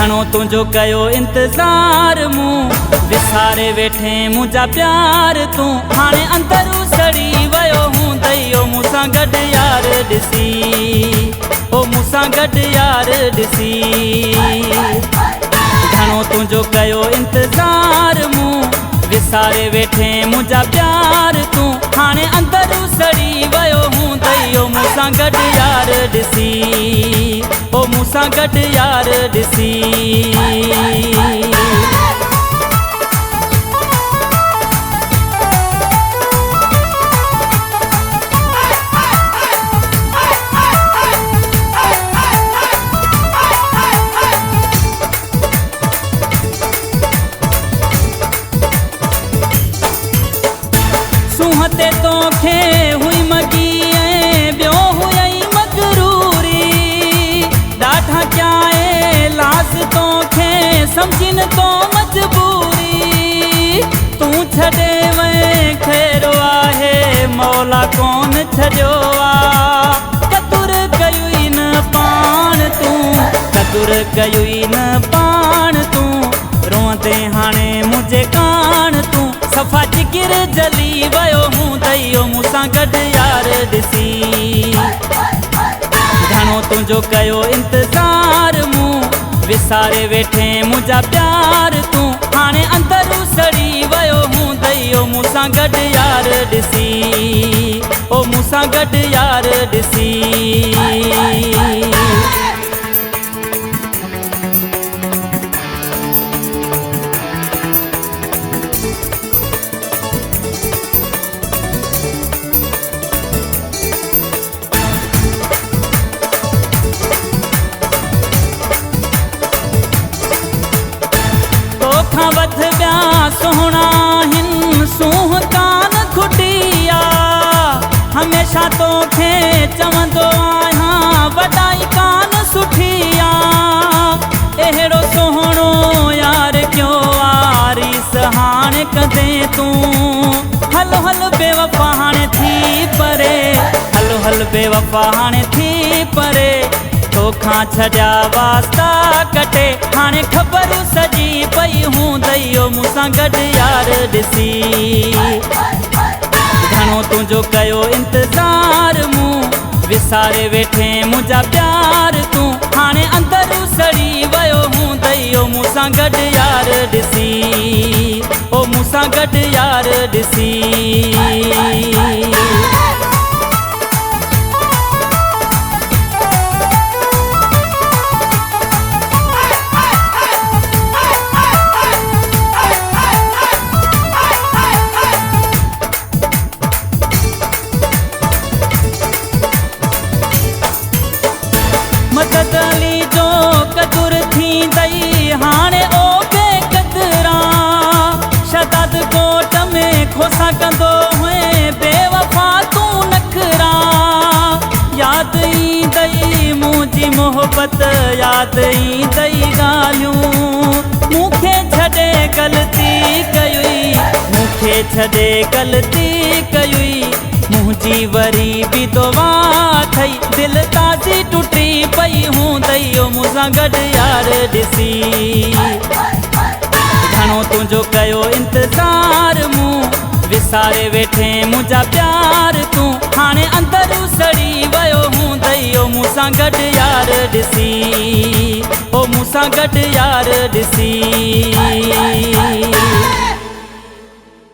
घणो तुझो कयो इंतजार मूं विसारे वेठे मुझा प्यार तू हाणे अंदरू सड़ी वयो हूं दैयो मूंसां गॾु यार ॾिसी ओ मूंसां गॾु यार ॾिसी घणो तुझो कयो इंतजार मूं विसारे वेठे मुझा प्यार तू हाणे अंदरू सड़ी वयो हूं दैयो मूंसां गॾु यार ॾिसी ओ मूंसां गॾु यार ॾिसी सूहते तोखे हुई मगी ॿियो हुई मगरूरी ॾाढा क्याए लाज़ तोखे सम्झिन तो मजबूरी तू छॾे वए खेरो आहे मौला कोन छॾियो आहे कतुर कयुई न पाण तूं कतुर कयुई न पाण तूं रोंदे हाणे मुझे कान तूं सफ़ा जिगर जली वयो हूं दैयो मूंसां गॾु यार ॾिसी घणो तुझो कयो इंतजार मूं विसारे वेठे मुझा प्यार तू हाणे अंदरू सड़ी वयो हूं दैयो मूंसां गॾु यार ॾिसी ओ मूंसां गॾु यार ॾिसी तोखां वध ॿिया सुहिणा हिन सूंह कान खुटिया हमेशा तोखे चवंदो आहियां वॾाई कान सुठी आहे अहिड़ो सुहिणो यार क्यों आरीस हाणे कदे तूं हल हल बेवफ़ा हाणे थी परे हल हल बेवफ़ा हाणे थी परे तोखां छॾिया वास्ता कटे हाणे ख़बर सॼी पई हूं दैयो मूंसां गॾु यार ॾिसी घणो तुझो कयो इंतजार मूं विसारे वेठे मुझा प्यार तू हाणे अंदरू सड़ी वयो हूं दैयो मूंसां गॾु यार ॾिसी ओ मूंसां गॾु यार ॾिसी मदद अली जो कदुर थी दई हाणे ओ बेक़दरा शदद कोट में खोसा कंदो हुए बेवफ़ा तू नखरा याद ईंदई मुंहिंजी मोहब्बत याद ईंदई ॻाल्हियूं मूंखे छॾे ग़लती कयुई मूंखे छॾे ग़लती कयुई मुंहिंजी वरी बि दुआ थई दिलि ताज़ी टुटी पई हूं दैयो मूंसां गॾु यार ॾिसी घणो तुझो कयो इंतजार मूं विसारे वेठे मुझा प्यार तू हाणे अंदरू सड़ी वयो हूं दैयो मूंसां गॾु यार ॾिसी ओ मूंसां गॾु यार ॾिसी